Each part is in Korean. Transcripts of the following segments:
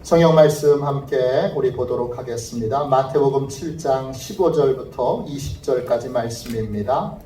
성경 말씀 함께 우리 보도록 하겠습니다. 마태복음 7장 15절부터 20절까지 말씀입니다.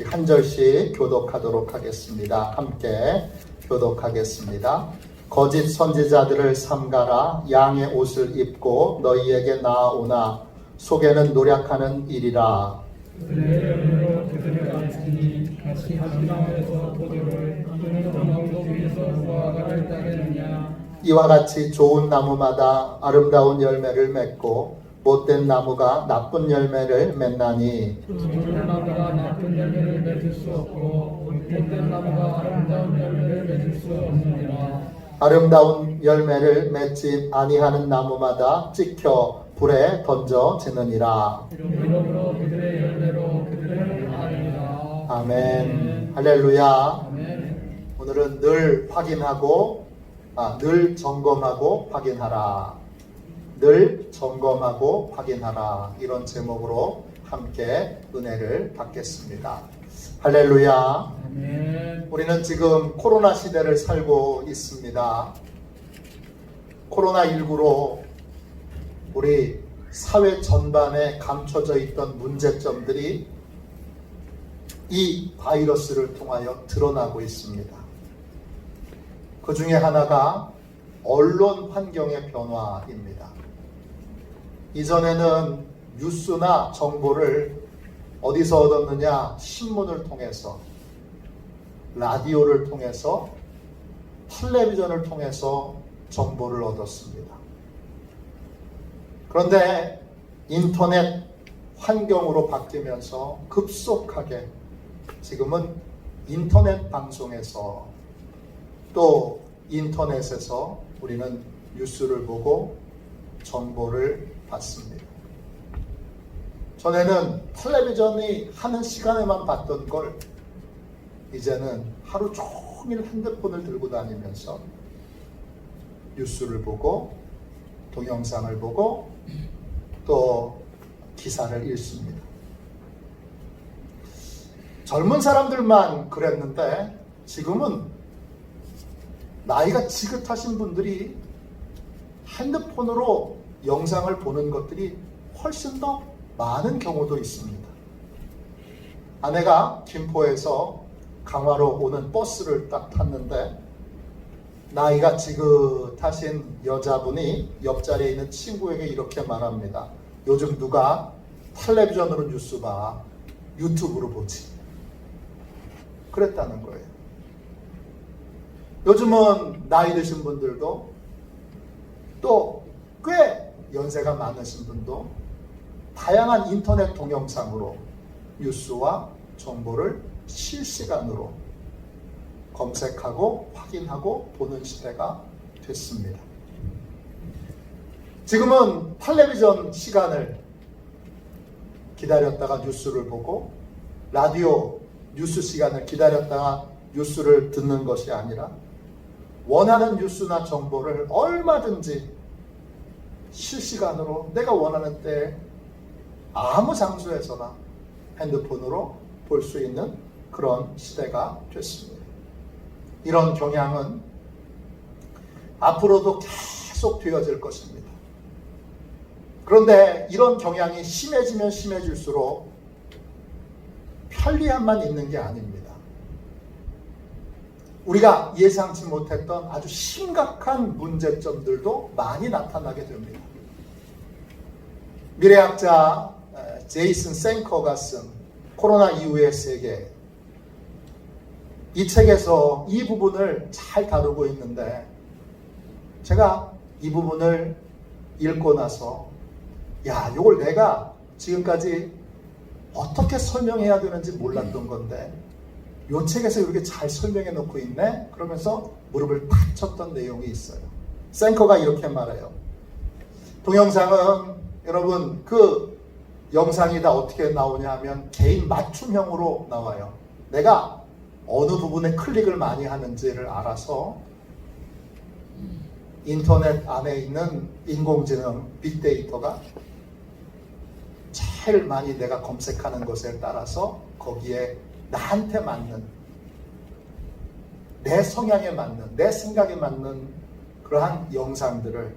한 절씩 교독하도록 하겠습니다. 함께 교독하겠습니다. 거짓 선지자들을 삼가라. 양의 옷을 입고 너희에게 나아오나 속에는 노략하는 일이라. 그들을 안쓰니 같이 한 나무에서 포도를 또는 언덕 위에서 무화과를 따르느냐. 이와 같이 좋은 나무마다 아름다운 열매를 맺고 못된 나무가 나쁜 열매를 맺나니 좋은 나무가 나쁜 열매를 맺을 수 없고 못된 나무가 아름다운 열매를 맺을 수 없느니라. 아름다운 열매를 맺지 아니하는 나무마다 찍혀 불에 던져지느니라. 이러므로 그들의 열매로 그들을 아느니라. 아멘. 할렐루야. 아멘. 오늘은 늘 확인하고 늘 점검하고 확인하라. 늘 점검하고 확인하라. 이런 제목으로 함께 은혜를 받겠습니다. 할렐루야. 아멘. 우리는 지금 코로나 시대를 살고 있습니다. 코로나19로 우리 사회 전반에 감춰져 있던 문제점들이 이 바이러스를 통하여 드러나고 있습니다. 그 중에 하나가 언론 환경의 변화입니다. 이전에는 뉴스나 정보를 어디서 얻었느냐? 신문을 통해서, 라디오를 통해서, 텔레비전을 통해서 정보를 얻었습니다. 그런데 인터넷 환경으로 바뀌면서 급속하게 지금은 인터넷 방송에서 또 인터넷에서 우리는 뉴스를 보고 정보를 받습니다. 전에는 텔레비전이 하는 시간에만 봤던 걸 이제는 하루 종일 핸드폰을 들고 다니면서 뉴스를 보고 동영상을 보고 또 기사를 읽습니다. 젊은 사람들만 그랬는데 지금은 나이가 지긋하신 분들이 핸드폰으로 영상을 보는 것들이 훨씬 더 많은 경우도 있습니다. 아내가 김포에서 강화로 오는 버스를 딱 탔는데 나이가 지긋하신 여자분이 옆자리에 있는 친구에게 이렇게 말합니다. 요즘 누가 텔레비전으로 뉴스 봐, 유튜브로 보지. 그랬다는 거예요. 요즘은 나이 드신 분들도 또 꽤 연세가 많으신 분도 다양한 인터넷 동영상으로 뉴스와 정보를 실시간으로 검색하고 확인하고 보는 시대가 됐습니다. 지금은 텔레비전 시간을 기다렸다가 뉴스를 보고 라디오 뉴스 시간을 기다렸다가 뉴스를 듣는 것이 아니라 원하는 뉴스나 정보를 얼마든지 실시간으로 내가 원하는 때에 아무 장소에서나 핸드폰으로 볼 수 있는 그런 시대가 됐습니다. 이런 경향은 앞으로도 계속 되어질 것입니다. 그런데 이런 경향이 심해지면 심해질수록 편리함만 있는 게 아닙니다. 우리가 예상치 못했던 아주 심각한 문제점들도 많이 나타나게 됩니다. 미래학자 제이슨 생커가 쓴 코로나 이후의 세계, 이 책에서 이 부분을 잘 다루고 있는데 제가 이 부분을 읽고 나서 이걸 내가 지금까지 어떻게 설명해야 되는지 몰랐던 건데 이 책에서 이렇게 잘 설명해 놓고 있네? 그러면서 무릎을 탁 쳤던 내용이 있어요. 생커가 이렇게 말해요. 동영상은 여러분 그 영상이 다 어떻게 나오냐 하면 개인 맞춤형으로 나와요. 내가 어느 부분에 클릭을 많이 하는지를 알아서 인터넷 안에 있는 인공지능 빅데이터가 제일 많이 내가 검색하는 것에 따라서 거기에 나한테 맞는 내 성향에 맞는, 내 생각에 맞는 그러한 영상들을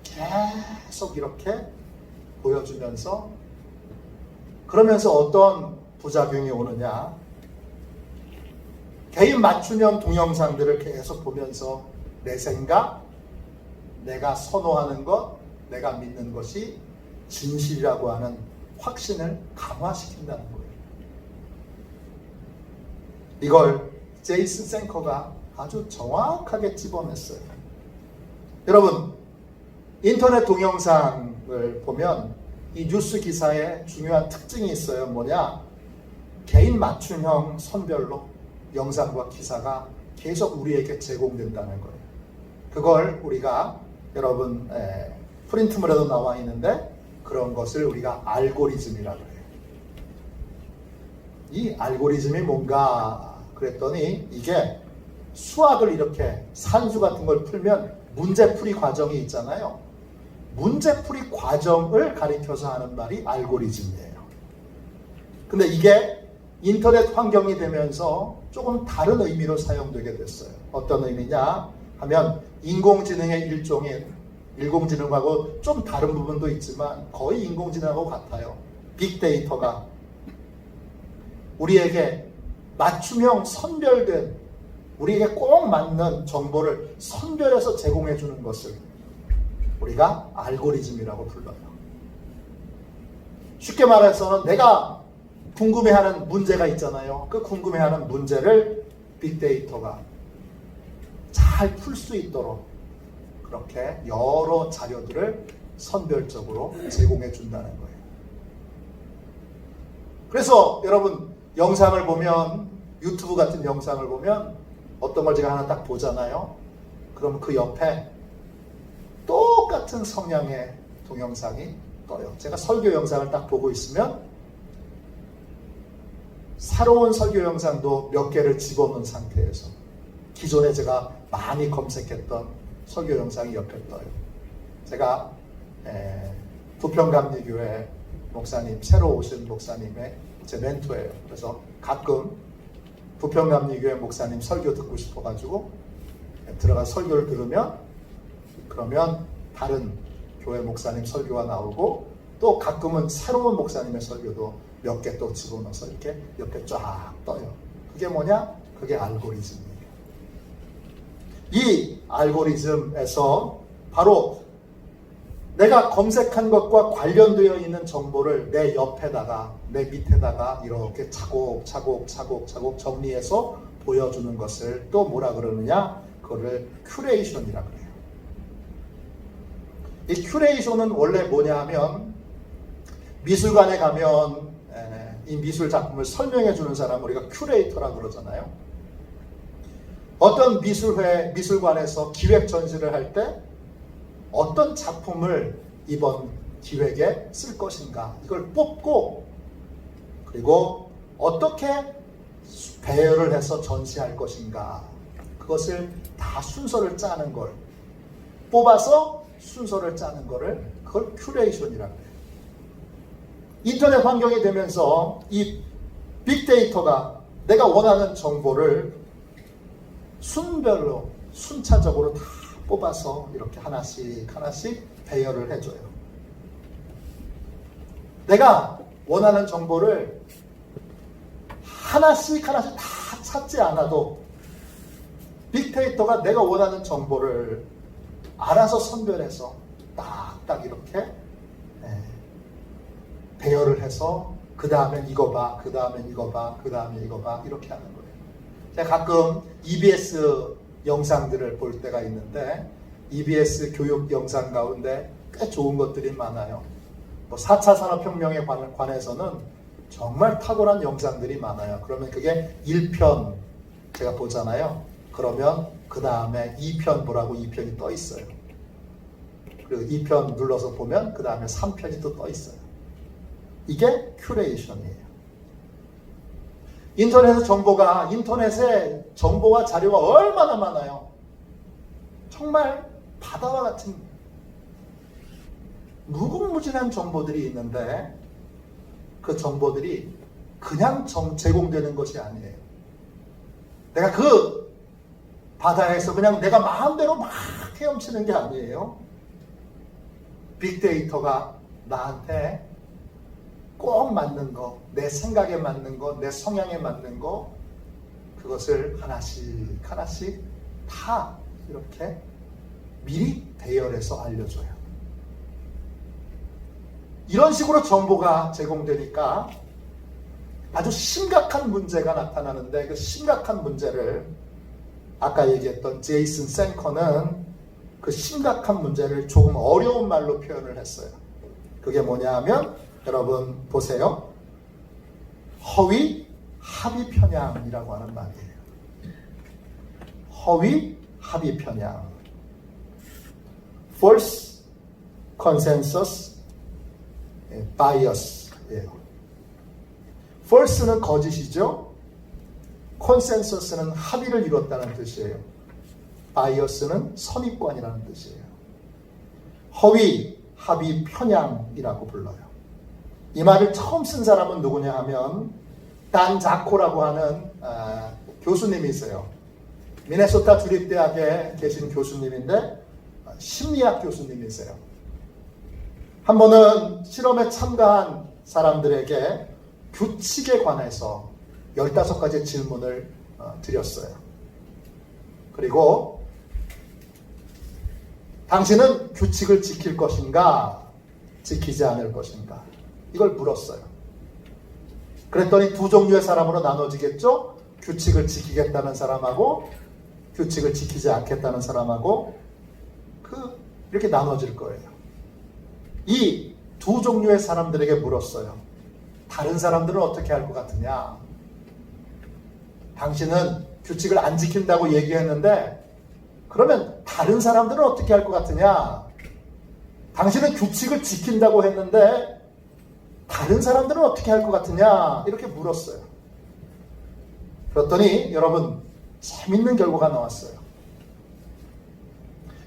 계속 이렇게 보여주면서, 그러면서 어떤 부작용이 오느냐, 개인 맞춤형 동영상들을 계속 보면서 내 생각, 내가 선호하는 것, 내가 믿는 것이 진실이라고 하는 확신을 강화시킨다는 거예요. 이걸 제이슨 생커가 아주 정확하게 집어냈어요. 여러분, 인터넷 동영상을 보면 이 뉴스 기사에 중요한 특징이 있어요. 뭐냐? 개인 맞춤형 선별로 영상과 기사가 계속 우리에게 제공된다는 거예요. 그걸 우리가 여러분 프린트물에도 나와 있는데, 그런 것을 우리가 알고리즘이라고 해요. 이 알고리즘이 뭔가 그랬더니, 이게 수학을 이렇게 산수 같은 걸 풀면 문제풀이 과정이 있잖아요. 문제풀이 과정을 가리켜서 하는 말이 알고리즘이에요. 근데 이게 인터넷 환경이 되면서 조금 다른 의미로 사용되게 됐어요. 어떤 의미냐 하면, 인공지능의 일종인, 인공지능하고 좀 다른 부분도 있지만 거의 인공지능하고 같아요. 빅데이터가 우리에게 맞춤형 선별된, 우리에게 꼭 맞는 정보를 선별해서 제공해 주는 것을 우리가 알고리즘이라고 불러요. 쉽게 말해서는 내가 궁금해하는 문제가 있잖아요. 그 궁금해하는 문제를 빅데이터가 잘 풀 수 있도록 그렇게 여러 자료들을 선별적으로 제공해 준다는 거예요. 그래서 여러분, 영상을 보면, 유튜브 같은 영상을 보면 어떤 걸 제가 하나 딱 보잖아요. 그럼 그 옆에 똑같은 성향의 동영상이 떠요. 제가 설교 영상을 딱 보고 있으면 새로운 설교 영상도 몇 개를 집어넣은 상태에서 기존에 제가 많이 검색했던 설교 영상이 옆에 떠요. 제가 부평감리교회 목사님, 새로 오신 목사님의 제 멘토예요. 그래서 가끔 부평감리교회 목사님 설교 듣고 싶어가지고 들어가 설교를 들으면, 그러면 다른 교회 목사님 설교가 나오고, 또 가끔은 새로운 목사님의 설교도 몇 개 또 집어넣어서 이렇게 옆에 쫙 떠요. 그게 뭐냐? 그게 알고리즘이에요. 이 알고리즘에서 바로 내가 검색한 것과 관련되어 있는 정보를 내 옆에다가, 내 밑에다가 이렇게 차곡차곡 정리해서 보여주는 것을 또 뭐라 그러느냐? 그거를 큐레이션이라고 그래요. 이 큐레이션은 원래 뭐냐 하면, 미술관에 가면 이 미술 작품을 설명해 주는 사람 우리가 큐레이터라고 그러잖아요. 어떤 미술관에서 기획 전시를 할 때 어떤 작품을 이번 기획에 쓸 것인가, 이걸 뽑고, 그리고 어떻게 배열을 해서 전시할 것인가, 그것을 다 순서를 짜는 걸, 뽑아서 순서를 짜는 거를, 그걸 큐레이션이라고 해요. 인터넷 환경이 되면서 이 빅데이터가 내가 원하는 정보를 순별로, 순차적으로 다 뽑아서 이렇게 하나씩 배열을 해줘요. 내가 원하는 정보를 하나씩 다 찾지 않아도 빅데이터가 내가 원하는 정보를 알아서 선별해서 딱딱 이렇게 배열을 해서, 그 다음엔 이거 봐, 그 다음엔 이거 봐, 그 다음에 이거 봐, 이렇게 하는 거예요. 제가 가끔 EBS 영상들을 볼 때가 있는데, EBS 교육 영상 가운데 꽤 좋은 것들이 많아요. 4차 산업혁명에 관해서는 정말 탁월한 영상들이 많아요. 그러면 그게 1편 제가 보잖아요. 그러면 그 다음에 2편 보라고 2편이 떠 있어요. 그리고 2편 눌러서 보면 그 다음에 3편이 또 떠 있어요. 이게 큐레이션이에요. 인터넷에 정보와 자료가 얼마나 많아요. 정말 바다와 같은 무궁무진한 정보들이 있는데, 그 정보들이 그냥 제공되는 것이 아니에요. 내가 그 바다에서 그냥 내가 마음대로 막 헤엄치는 게 아니에요. 빅데이터가 나한테 꼭 맞는 거, 내 생각에 맞는 거, 내 성향에 맞는 거, 그것을 하나씩 하나씩 다 이렇게 미리 대열해서 알려줘요. 이런 식으로 정보가 제공되니까 아주 심각한 문제가 나타나는데, 그 심각한 문제를 아까 얘기했던 제이슨 생커는 그 심각한 문제를 조금 어려운 말로 표현을 했어요. 그게 뭐냐 하면, 여러분 보세요. 허위 합의 편향이라고 하는 말이에요. 허위 합의 편향. False consensus bias예요. false는 거짓이죠. consensus는 합의를 이뤘다는 뜻이에요. bias는 선입관이라는 뜻이에요. 허위 합의 편향이라고 불러요. 이 말을 처음 쓴 사람은 누구냐 하면 단 자코라고 하는 교수님이 있어요. 미네소타 주립대학에 계신 교수님인데 심리학 교수님이세요. 한 번은 실험에 참가한 사람들에게 규칙에 관해서 15가지 질문을 드렸어요. 그리고 당신은 규칙을 지킬 것인가, 지키지 않을 것인가, 이걸 물었어요. 그랬더니 두 종류의 사람으로 나눠지겠죠? 규칙을 지키겠다는 사람하고 규칙을 지키지 않겠다는 사람하고 이렇게 나눠질 거예요. 이 두 종류의 사람들에게 물었어요. 다른 사람들은 어떻게 할 것 같으냐? 당신은 규칙을 안 지킨다고 얘기했는데 그러면 다른 사람들은 어떻게 할 것 같으냐? 당신은 규칙을 지킨다고 했는데 다른 사람들은 어떻게 할 것 같으냐? 이렇게 물었어요. 그랬더니 여러분 재밌는 결과가 나왔어요.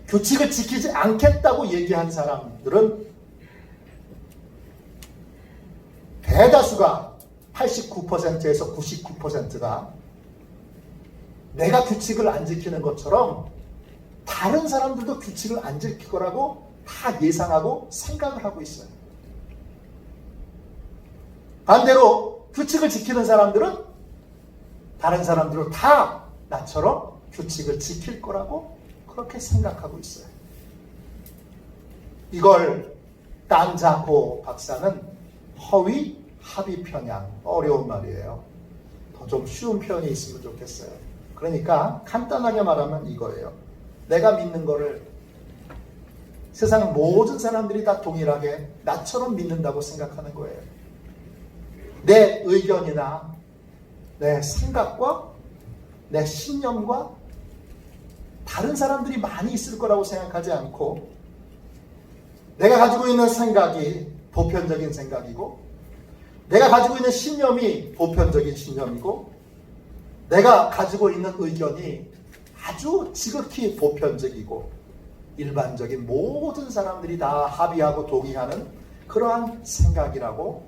규칙을 지키지 않겠다고 얘기한 사람들은 대다수가 89%에서 99%가 내가 규칙을 안 지키는 것처럼 다른 사람들도 규칙을 안 지킬 거라고 다 예상하고 생각을 하고 있어요. 반대로 규칙을 지키는 사람들은 다른 사람들은 다 나처럼 규칙을 지킬 거라고 그렇게 생각하고 있어요. 이걸 단 자코 박사는 허위 합의 편향, 어려운 말이에요. 더 좀 쉬운 표현이 있으면 좋겠어요. 그러니까 간단하게 말하면 이거예요. 내가 믿는 거를 세상 모든 사람들이 다 동일하게 나처럼 믿는다고 생각하는 거예요. 내 의견이나 내 생각과 내 신념과 다른 사람들이 많이 있을 거라고 생각하지 않고 내가 가지고 있는 생각이 보편적인 생각이고 내가 가지고 있는 신념이 보편적인 신념이고 내가 가지고 있는 의견이 아주 지극히 보편적이고 일반적인 모든 사람들이 다 합의하고 동의하는 그러한 생각이라고,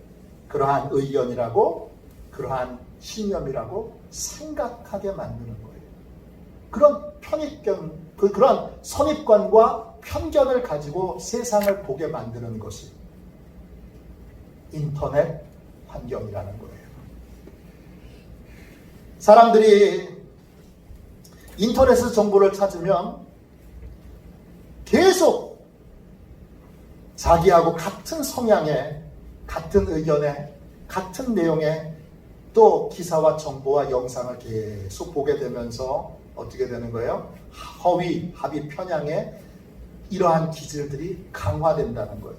그러한 의견이라고, 그러한 신념이라고 생각하게 만드는 거예요. 그런 그런 선입관과 편견을 가지고 세상을 보게 만드는 것이 인터넷 환경이라는 거예요. 사람들이 인터넷에서 정보를 찾으면 계속 자기하고 같은 성향의, 같은 의견의, 같은 내용의 또 기사와 정보와 영상을 계속 보게 되면서 어떻게 되는 거예요? 허위, 합의, 편향의 이러한 기질들이 강화된다는 거예요.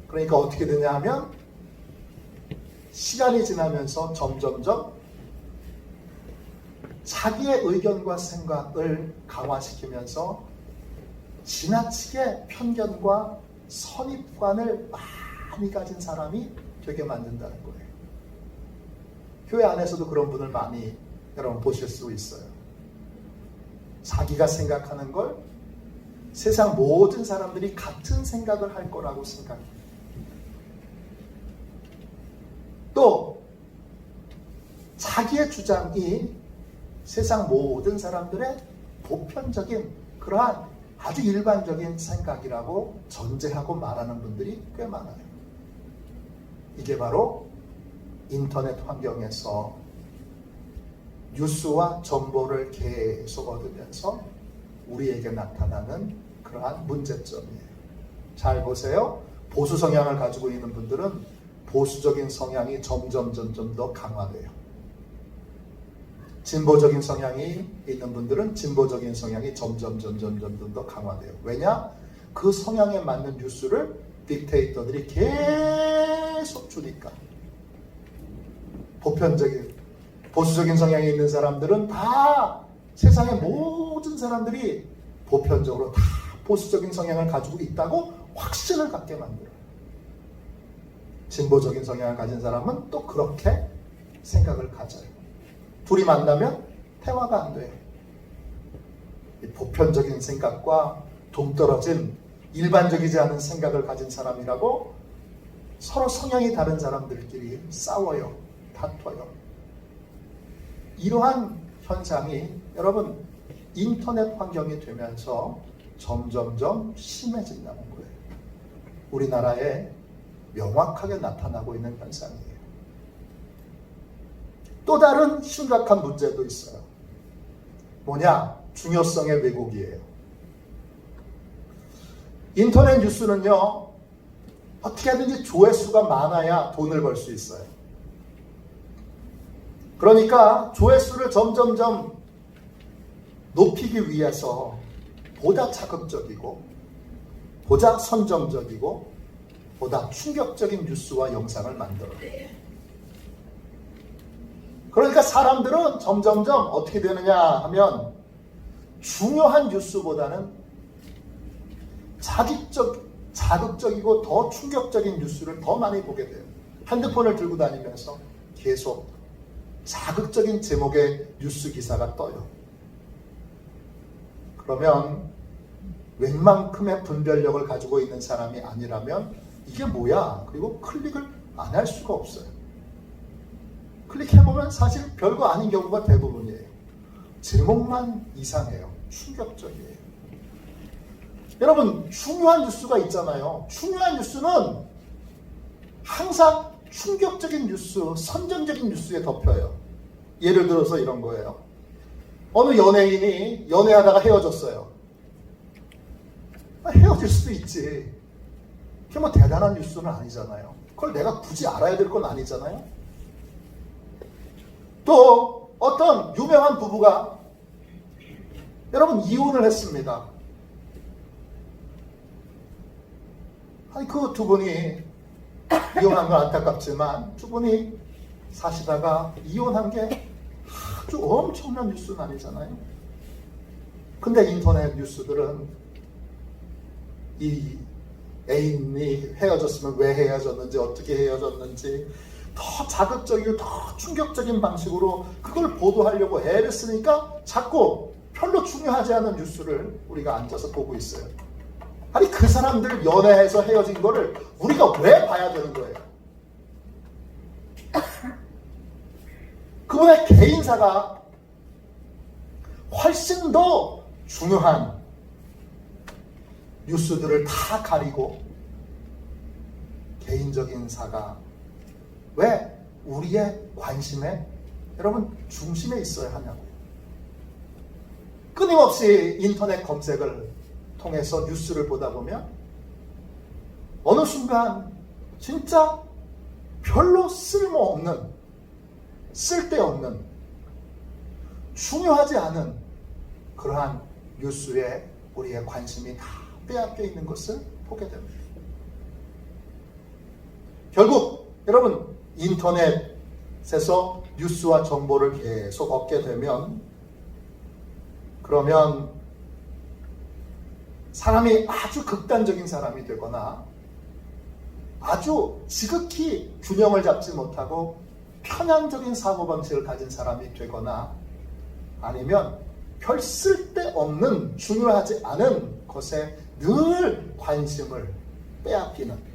그러니까 어떻게 되냐 하면 시간이 지나면서 점점점 자기의 의견과 생각을 강화시키면서 지나치게 편견과 선입관을 많이 가진 사람이 되게 만든다는 거예요. 교회 안에서도 그런 분을 많이 여러분 보실 수 있어요. 자기가 생각하는 걸 세상 모든 사람들이 같은 생각을 할 거라고 생각해요. 또 자기의 주장이 세상 모든 사람들의 보편적인 그러한 아주 일반적인 생각이라고 전제하고 말하는 분들이 꽤 많아요. 이게 바로 인터넷 환경에서 뉴스와 정보를 계속 얻으면서 우리에게 나타나는 그러한 문제점이에요. 잘 보세요. 보수 성향을 가지고 있는 분들은 보수적인 성향이 점점 더 강화돼요. 진보적인 성향이 있는 분들은 진보적인 성향이 점점 더 강화돼요. 왜냐? 그 성향에 맞는 뉴스를 딕테이터들이 계속 주니까. 보수적인 성향이 있는 사람들은 다 세상의 모든 사람들이 보편적으로 다 보수적인 성향을 가지고 있다고 확신을 갖게 만들어요. 진보적인 성향을 가진 사람은 또 그렇게 생각을 가져요. 둘이 만나면 대화가 안 돼요. 이 보편적인 생각과 동떨어진 일반적이지 않은 생각을 가진 사람이라고 서로 성향이 다른 사람들끼리 싸워요. 다퉈요. 이러한 현상이 여러분 인터넷 환경이 되면서 점점 심해진다는 거예요. 우리나라에 명확하게 나타나고 있는 현상이에요. 또 다른 심각한 문제도 있어요. 뭐냐? 중요성의 왜곡이에요. 인터넷 뉴스는요, 어떻게든지 조회수가 많아야 돈을 벌 수 있어요. 그러니까 조회수를 점점 높이기 위해서 보다 자극적이고 보다 선정적이고 보다 충격적인 뉴스와 영상을 만들어요. 그러니까 사람들은 점점 어떻게 되느냐 하면 중요한 뉴스보다는 자극적이고 더 충격적인 뉴스를 더 많이 보게 돼요. 핸드폰을 들고 다니면서 계속 자극적인 제목의 뉴스 기사가 떠요. 그러면 웬만큼의 분별력을 가지고 있는 사람이 아니라면 이게 뭐야? 그리고 클릭을 안 할 수가 없어요. 클릭해보면 사실 별거 아닌 경우가 대부분이에요. 제목만 이상해요. 충격적이에요. 여러분, 중요한 뉴스가 있잖아요. 중요한 뉴스는 항상 충격적인 뉴스, 선정적인 뉴스에 덮여요. 예를 들어서 이런 거예요. 어느 연예인이 연애하다가 헤어졌어요. 헤어질 수도 있지. 그게 뭐 대단한 뉴스는 아니잖아요. 그걸 내가 굳이 알아야 될 건 아니잖아요. 또 어떤 유명한 부부가 여러분 이혼을 했습니다. 아니 그 두 분이 이혼한 건 안타깝지만 두 분이 사시다가 이혼한 게 아주 엄청난 뉴스는 아니잖아요. 근데 인터넷 뉴스들은 이 애인이 헤어졌으면 왜 헤어졌는지 어떻게 헤어졌는지 더 자극적이고 더 충격적인 방식으로 그걸 보도하려고 애를 쓰니까 자꾸 별로 중요하지 않은 뉴스를 우리가 앉아서 보고 있어요. 아니 그 사람들 연애해서 헤어진 거를 우리가 왜 봐야 되는 거예요? 그분의 개인사가 훨씬 더 중요한 뉴스들을 다 가리고 개인적인 사가 왜 우리의 관심에 여러분 중심에 있어야 하냐고요. 끊임없이 인터넷 검색을 통해서 뉴스를 보다 보면 어느 순간 진짜 별로 쓸데없는 중요하지 않은 그러한 뉴스에 우리의 관심이 다 빼앗겨 있는 것을 보게 됩니다. 결국 여러분 인터넷에서 뉴스와 정보를 계속 얻게 되면 그러면 사람이 아주 극단적인 사람이 되거나 아주 지극히 균형을 잡지 못하고 편향적인 사고방식을 가진 사람이 되거나 아니면 별 쓸데없는 중요하지 않은 것에 늘 관심을 빼앗기는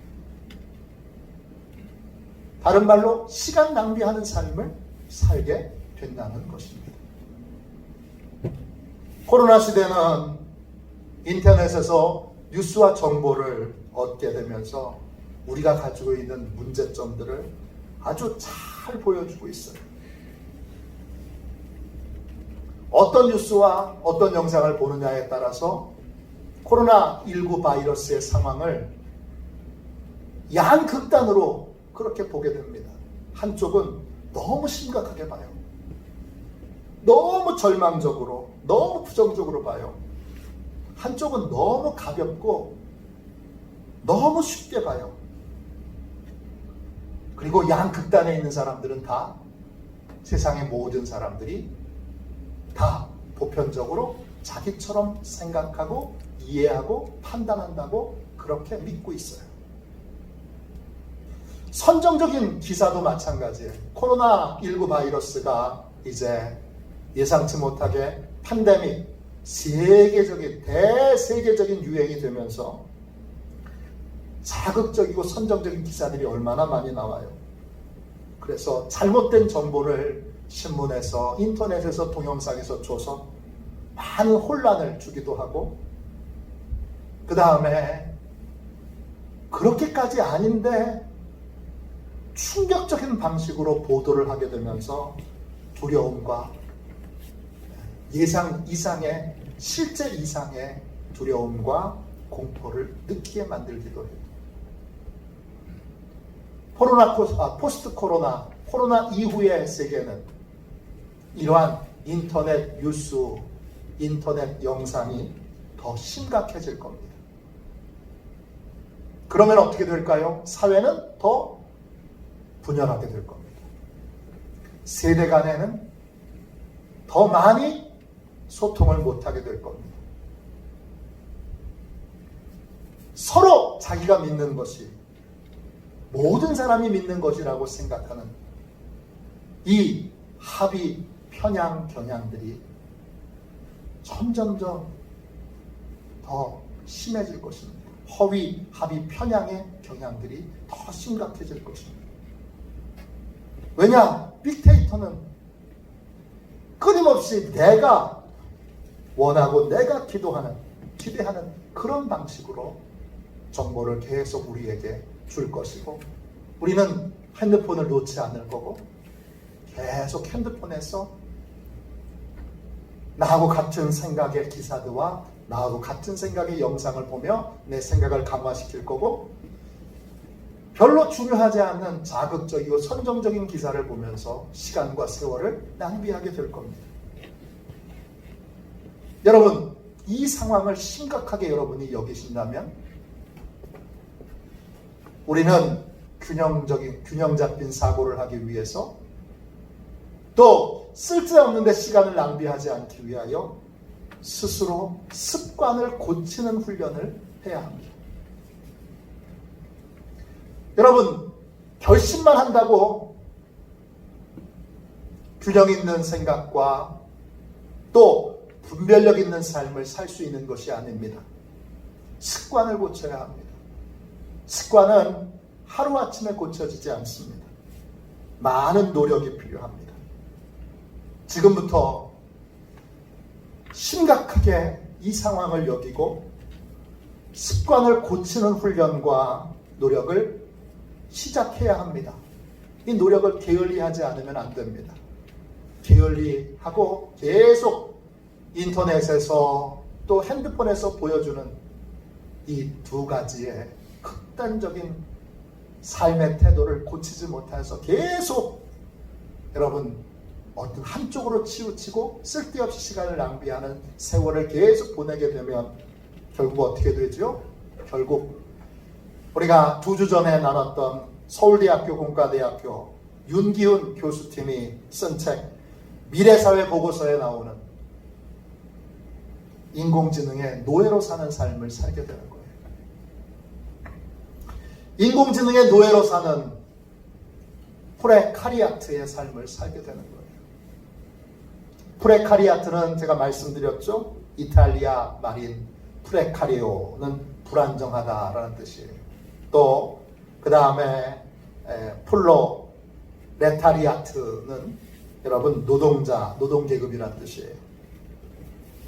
다른 말로 시간 낭비하는 삶을 살게 된다는 것입니다. 코로나 시대는 인터넷에서 뉴스와 정보를 얻게 되면서 우리가 가지고 있는 문제점들을 아주 잘 보여주고 있어요. 어떤 뉴스와 어떤 영상을 보느냐에 따라서 코로나19 바이러스의 상황을 양극단으로 그렇게 보게 됩니다. 한쪽은 너무 심각하게 봐요. 너무 절망적으로, 너무 부정적으로 봐요. 한쪽은 너무 가볍고 너무 쉽게 봐요. 그리고 양극단에 있는 사람들은 다 세상의 모든 사람들이 다 보편적으로 자기처럼 생각하고 이해하고 판단한다고 그렇게 믿고 있어요. 선정적인 기사도 마찬가지예요. 코로나19 바이러스가 이제 예상치 못하게 팬데믹, 대세계적인 유행이 되면서 자극적이고 선정적인 기사들이 얼마나 많이 나와요. 그래서 잘못된 정보를 신문에서, 인터넷에서, 동영상에서 줘서 많은 혼란을 주기도 하고, 그 다음에 그렇게까지 아닌데 충격적인 방식으로 보도를 하게 되면서 두려움과 예상 이상의, 실제 이상의 두려움과 공포를 느끼게 만들기도 해요. 포스트 코로나 이후의 세계는 이러한 인터넷 뉴스, 인터넷 영상이 더 심각해질 겁니다. 그러면 어떻게 될까요? 사회는 더 분열하게 될 겁니다. 세대 간에는 더 많이 소통을 못하게 될 겁니다. 서로 자기가 믿는 것이 모든 사람이 믿는 것이라고 생각하는 이 합의 편향 경향들이 점점점 더 심해질 것입니다. 허위, 합의, 편향의 경향들이 더 심각해질 것입니다. 왜냐? 빅데이터는 끊임없이 내가 원하고 내가 기대하는 그런 방식으로 정보를 계속 우리에게 줄 것이고, 우리는 핸드폰을 놓지 않을 거고, 계속 핸드폰에서 나하고 같은 생각의 기사들과 나하고 같은 생각의 영상을 보며 내 생각을 강화시킬 거고, 별로 중요하지 않는 자극적이고 선정적인 기사를 보면서 시간과 세월을 낭비하게 될 겁니다. 여러분, 이 상황을 심각하게 여러분이 여기신다면 우리는 균형 잡힌 사고를 하기 위해서, 또 쓸데없는데 시간을 낭비하지 않기 위하여 스스로 습관을 고치는 훈련을 해야 합니다. 여러분, 결심만 한다고 균형 있는 생각과 또 분별력 있는 삶을 살 수 있는 것이 아닙니다. 습관을 고쳐야 합니다. 습관은 하루아침에 고쳐지지 않습니다. 많은 노력이 필요합니다. 지금부터 심각하게 이 상황을 여기고 습관을 고치는 훈련과 노력을 시작해야 합니다. 이 노력을 게을리하지 않으면 안 됩니다. 게을리하고 계속 인터넷에서 또 핸드폰에서 보여주는 이 두 가지의 극단적인 삶의 태도를 고치지 못해서 계속 여러분 어떤 한쪽으로 치우치고 쓸데없이 시간을 낭비하는 세월을 계속 보내게 되면 결국 어떻게 되죠? 결국 우리가 2주 전에 나눴던 서울대학교 공과대학교 윤기훈 교수팀이 쓴 책 미래사회 보고서에 나오는 인공지능의 노예로 사는 삶을 살게 되는 거예요. 인공지능의 노예로 사는 프레카리아트의 삶을 살게 되는 거예요. 프레카리아트는 제가 말씀드렸죠. 이탈리아 말인 프레카리오는 불안정하다라는 뜻이에요. 또 그 다음에 플로레타리아트는 여러분 노동자, 노동계급이란 뜻이에요.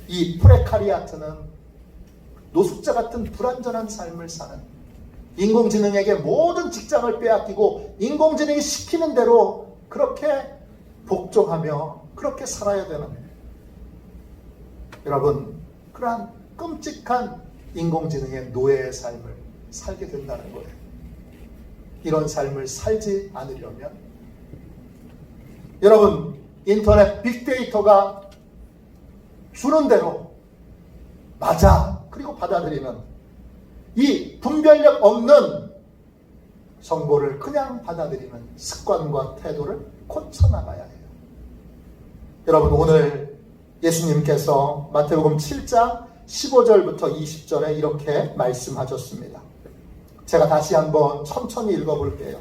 이 프레카리아트는 노숙자 같은 불안전한 삶을 사는, 인공지능에게 모든 직장을 빼앗기고 인공지능이 시키는 대로 그렇게 복종하며 그렇게 살아야 되는, 여러분 그러한 끔찍한 인공지능의 노예의 삶을 살게 된다는 거예요. 이런 삶을 살지 않으려면 여러분 인터넷 빅데이터가 주는 대로 맞아 그리고 받아들이는 이 분별력 없는 정보를 그냥 받아들이는 습관과 태도를 고쳐나가야 해요. 여러분 오늘 예수님께서 마태복음 7장 15절부터 20절에 이렇게 말씀하셨습니다. 제가 다시 한번 천천히 읽어볼게요.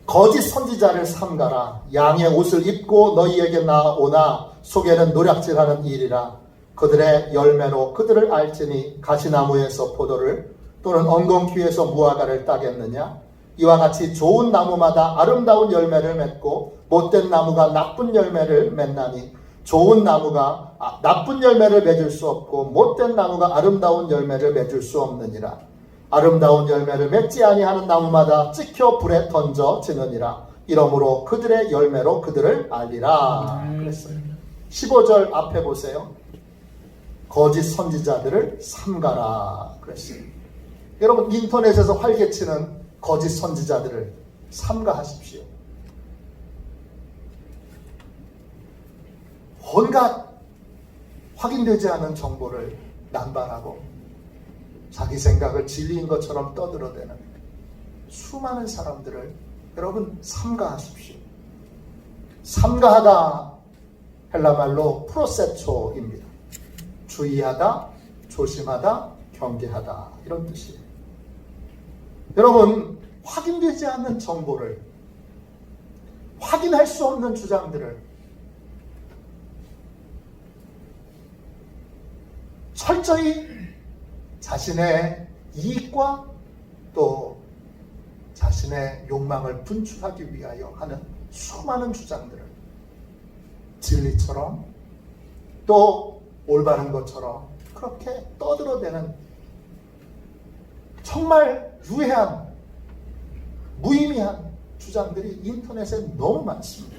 거짓 선지자를 삼가라. 양의 옷을 입고 너희에게 나오나 속에는 노략질하는 일이라. 그들의 열매로 그들을 알지니 가시나무에서 포도를 또는 엉겅퀴에서 무화과를 따겠느냐. 이와 같이 좋은 나무마다 아름다운 열매를 맺고 못된 나무가 나쁜 열매를 맺나니 좋은 나무가 나쁜 열매를 맺을 수 없고 못된 나무가 아름다운 열매를 맺을 수 없느니라. 아름다운 열매를 맺지 아니하는 나무마다 찍혀 불에 던져지느니라. 이러므로 그들의 열매로 그들을 알리라. 그랬어요. 15절 앞에 보세요. 거짓 선지자들을 삼가라. 그랬어요. 여러분 인터넷에서 활개치는 거짓 선지자들을 삼가하십시오. 온갖 확인되지 않은 정보를 남발하고 자기 생각을 진리인 것처럼 떠들어대는 수많은 사람들을 여러분 삼가하십시오. 삼가하다 헬라말로 프로세초입니다. 주의하다, 조심하다, 경계하다 이런 뜻이에요. 여러분 확인되지 않는 정보를, 확인할 수 없는 주장들을 철저히 자신의 이익과 또 자신의 욕망을 분출하기 위하여 하는 수많은 주장들을 진리처럼 또 올바른 것처럼 그렇게 떠들어대는 정말 유해한 무의미한 주장들이 인터넷에 너무 많습니다.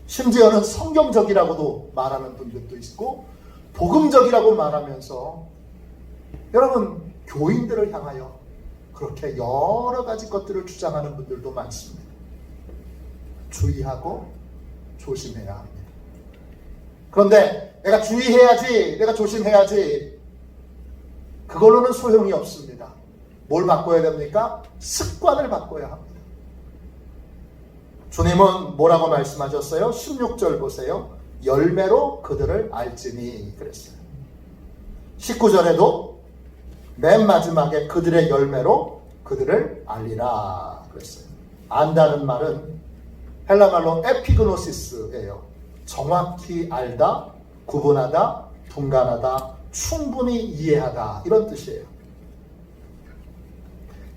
심지어는 성경적이라고도 말하는 분들도 있고 복음적이라고 말하면서 여러분 교인들을 향하여 그렇게 여러 가지 것들을 주장하는 분들도 많습니다. 주의하고 조심해야 합니다. 그런데 내가 주의해야지, 내가 조심해야지, 그걸로는 소용이 없습니다. 뭘 바꿔야 됩니까? 습관을 바꿔야 합니다. 주님은 뭐라고 말씀하셨어요? 16절 보세요. 열매로 그들을 알지니 그랬어요. 19절에도 맨 마지막에 그들의 열매로 그들을 알리라 그랬어요. 안다는 말은 헬라말로 에피그노시스예요. 정확히 알다, 구분하다, 분간하다, 충분히 이해하다 이런 뜻이에요.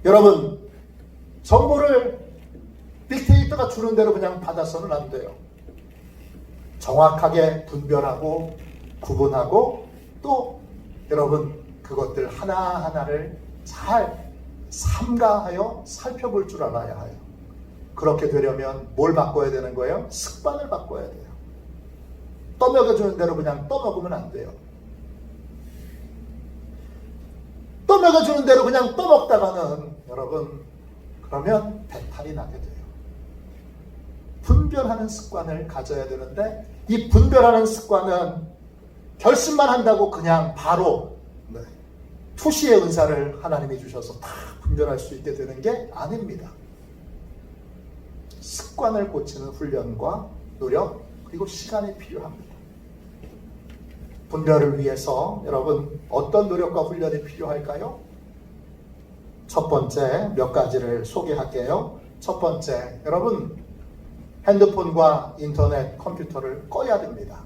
여러분 정보를 빅데이터가 주는 대로 그냥 받아서는 안 돼요. 정확하게 분별하고 구분하고 또 여러분 그것들 하나하나를 잘 삼가하여 살펴볼 줄 알아야 해요. 그렇게 되려면 뭘 바꿔야 되는 거예요? 습관을 바꿔야 돼요. 떠먹여주는 대로 그냥 떠먹으면 안 돼요. 떠먹여주는 대로 그냥 떠먹다가는 여러분 그러면 배탈이 나게 돼요. 분별하는 습관을 가져야 되는데 이 분별하는 습관은 결심만 한다고 그냥 바로 투시의 은사를 하나님이 주셔서 다 분별할 수 있게 되는 게 아닙니다. 습관을 고치는 훈련과 노력 그리고 시간이 필요합니다. 분별을 위해서 여러분 어떤 노력과 훈련이 필요할까요? 첫 번째 몇 가지를 소개할게요. 첫 번째, 여러분 핸드폰과 인터넷, 컴퓨터를 꺼야 됩니다.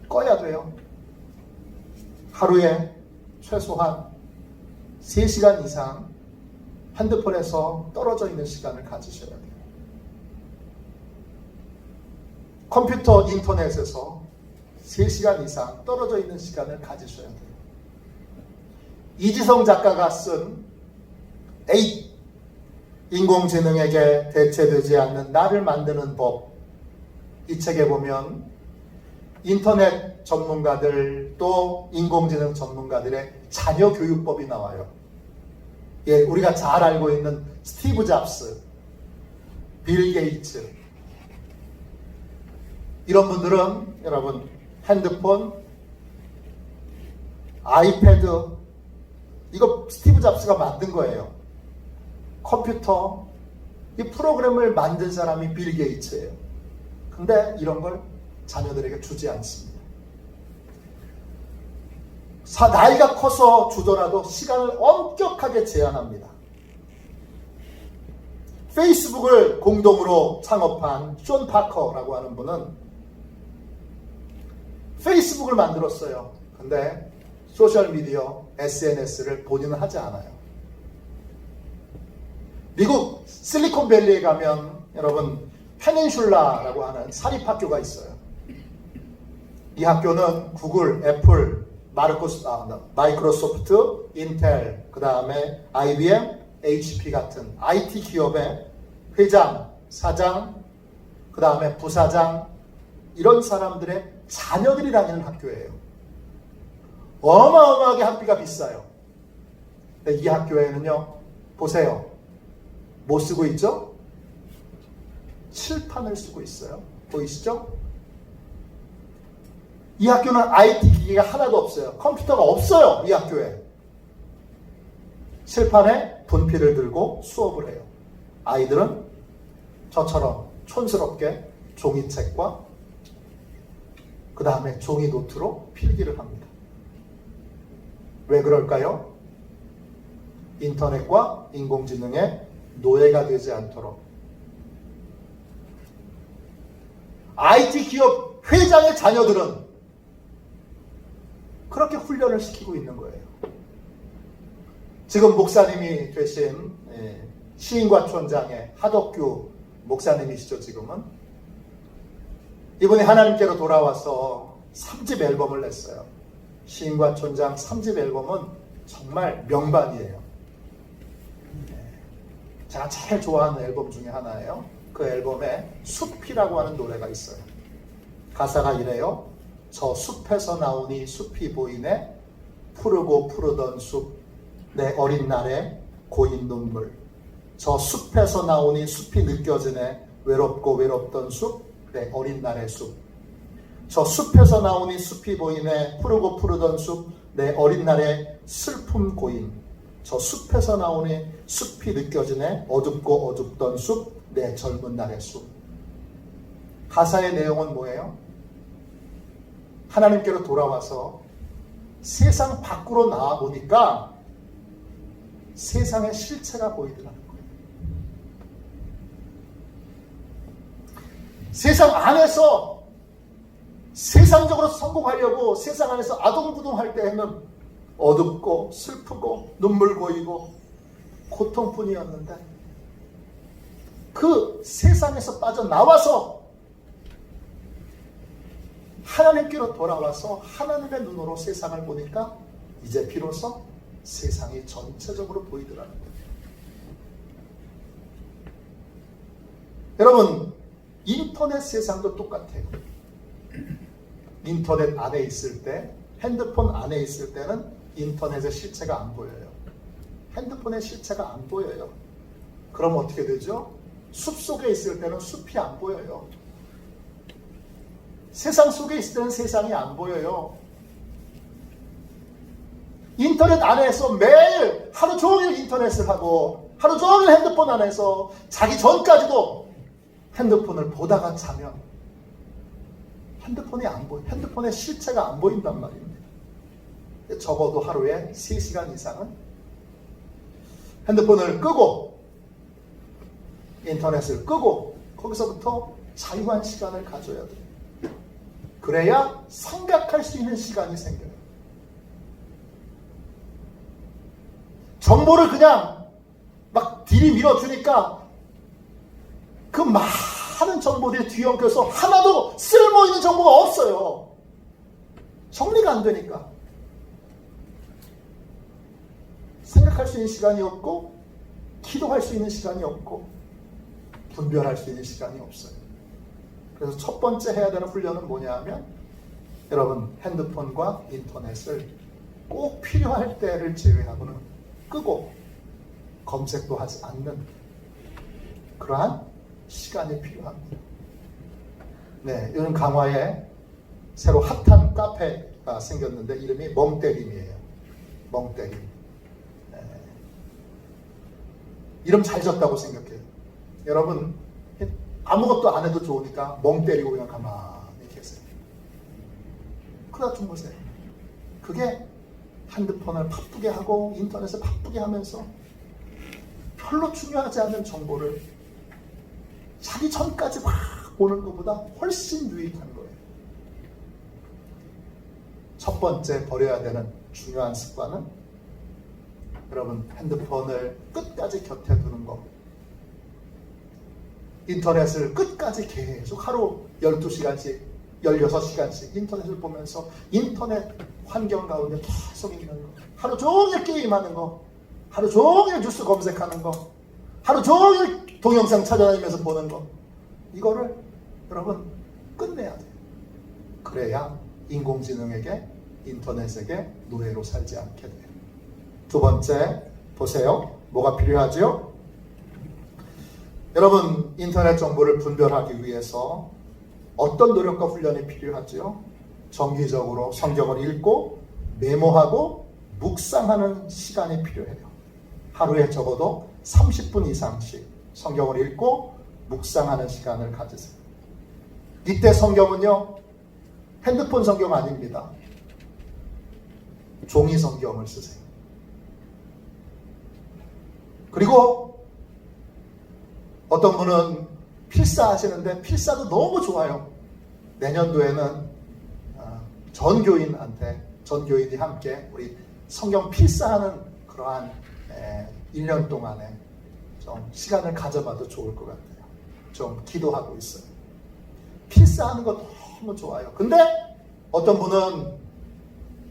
꺼야 돼요. 하루에 최소한 3시간 이상 핸드폰에서 떨어져 있는 시간을 가지셔야 돼요. 컴퓨터 인터넷에서 3시간 이상 떨어져 있는 시간을 가지셔야 돼요. 이지성 작가가 쓴 8 인공지능에게 대체되지 않는 나를 만드는 법, 이 책에 보면 인터넷 전문가들 또 인공지능 전문가들의 자녀 교육법이 나와요. 예, 우리가 잘 알고 있는 스티브 잡스, 빌 게이츠, 이런 분들은 여러분 핸드폰, 아이패드, 이거 스티브 잡스가 만든 거예요. 컴퓨터, 이 프로그램을 만든 사람이 빌 게이츠예요. 근데 이런 걸 자녀들에게 주지 않습니다. 나이가 커서 주더라도 시간을 엄격하게 제한합니다. 페이스북을 공동으로 창업한 존 파커라고 하는 분은 페이스북을 만들었어요. 근데 소셜미디어, SNS를 본인은 하지 않아요. 미국 실리콘밸리에 가면 여러분 페닌슐라라고 하는 사립학교가 있어요. 이 학교는 구글, 애플, 마이크로소프트, 인텔, 그 다음에 IBM, HP 같은 IT 기업의 회장, 사장, 그 다음에 부사장, 이런 사람들의 자녀들이 다니는 학교예요. 어마어마하게 학비가 비싸요. 근데 이 학교에는요, 보세요. 뭐 쓰고 있죠? 칠판을 쓰고 있어요. 보이시죠? 이 학교는 IT 기기가 하나도 없어요. 컴퓨터가 없어요. 이 학교에. 칠판에 분필을 들고 수업을 해요. 아이들은 저처럼 촌스럽게 종이책과 그 다음에 종이 노트로 필기를 합니다. 왜 그럴까요? 인터넷과 인공지능의 노예가 되지 않도록. IT 기업 회장의 자녀들은 그렇게 훈련을 시키고 있는 거예요. 지금 목사님이 되신 시인과촌장의 하덕규 목사님이시죠, 지금은. 이분이 하나님께로 돌아와서 3집 앨범을 냈어요. 시인과촌장 3집 앨범은 정말 명반이에요. 제가 제일 좋아하는 앨범 중에 하나예요. 그 앨범에 숲이라고 하는 노래가 있어요. 가사가 이래요. 저 숲에서 나오니 숲이 보이네. 푸르고 푸르던 숲, 내 어린 날에 고인 눈물. 저 숲에서 나오니 숲이 느껴지네. 외롭고 외롭던 숲, 내 어린 날의 숲. 저 숲에서 나오니 숲이 보이네. 푸르고 푸르던 숲, 내 어린 날의 슬픔 고인. 저 숲에서 나오니 숲이 느껴지네. 어둡고 어둡던 숲, 내 젊은 날의 숲. 가사의 내용은 뭐예요? 하나님께로 돌아와서 세상 밖으로 나와 보니까 세상의 실체가 보이더라는 거예요. 세상 안에서 세상적으로 성공하려고 세상 안에서 아동부동할 때에는 어둡고 슬프고 눈물 고이고 고통뿐이었는데 그 세상에서 빠져나와서 하나님께로 돌아와서 하나님의 눈으로 세상을 보니까 이제 비로소 세상이 전체적으로 보이더라는 거예요. 여러분, 인터넷 세상도 똑같아요. 인터넷 안에 있을 때, 핸드폰 안에 있을 때는 인터넷의 실체가 안 보여요. 핸드폰의 실체가 안 보여요. 그럼 어떻게 되죠? 숲속에 있을 때는 숲이 안 보여요. 세상 속에 있을 때는 세상이 안 보여요. 인터넷 안에서 매일 하루 종일 인터넷을 하고 하루 종일 핸드폰 안에서 자기 전까지도 핸드폰을 보다가 자면 핸드폰이 안 보여. 핸드폰의 실체가 안 보인단 말입니다. 적어도 하루에 3시간 이상은 핸드폰을 끄고 인터넷을 끄고 거기서부터 자유한 시간을 가져야 돼요. 그래야 생각할 수 있는 시간이 생겨요. 정보를 그냥 막 들이밀어주니까 그 많은 정보들이 뒤엉켜서 하나도 쓸모있는 정보가 없어요. 정리가 안 되니까. 생각할 수 있는 시간이 없고, 기도할 수 있는 시간이 없고, 분별할 수 있는 시간이 없어요. 그래서 첫 번째 해야 되는 훈련은 뭐냐 하면, 여러분 핸드폰과 인터넷을 꼭 필요할 때를 제외하고는 끄고 검색도 하지 않는 그러한 시간이 필요합니다. 네, 요즘 강화에 새로 핫한 카페가 생겼는데 이름이 멍때림이에요. 멍때림. 네. 이름 잘 졌다고 생각해요. 여러분 아무것도 안 해도 좋으니까 멍 때리고 그냥 가만히 계세요. 그러다 주무세요. 그게 핸드폰을 바쁘게 하고 인터넷을 바쁘게 하면서 별로 중요하지 않은 정보를 자기 전까지 막 보는 것보다 훨씬 유익한 거예요. 첫 번째 버려야 되는 중요한 습관은 여러분 핸드폰을 끝까지 곁에 두는 거, 인터넷을 끝까지 계속 하루 12시간씩 16시간씩 인터넷을 보면서 인터넷 환경 가운데 계속 있는 거, 하루 종일 게임하는 거, 하루 종일 뉴스 검색하는 거, 하루 종일 동영상 찾아다니면서 보는 거, 이거를 여러분 끝내야 돼요. 그래야 인공지능에게 인터넷에게 노예로 살지 않게 돼요. 두 번째 보세요. 뭐가 필요하죠? 여러분 인터넷 정보를 분별하기 위해서 어떤 노력과 훈련이 필요하죠? 정기적으로 성경을 읽고 메모하고 묵상하는 시간이 필요해요. 하루에 적어도 30분 이상씩 성경을 읽고 묵상하는 시간을 가지세요. 이때 성경은요, 핸드폰 성경 아닙니다. 종이 성경을 쓰세요. 그리고 어떤 분은 필사 하시는데 필사도 너무 좋아요. 내년도에는 전교인이 함께 우리 성경 필사하는 그러한 1년 동안에 좀 시간을 가져봐도 좋을 것 같아요. 좀 기도하고 있어요. 필사하는 거 너무 좋아요. 근데 어떤 분은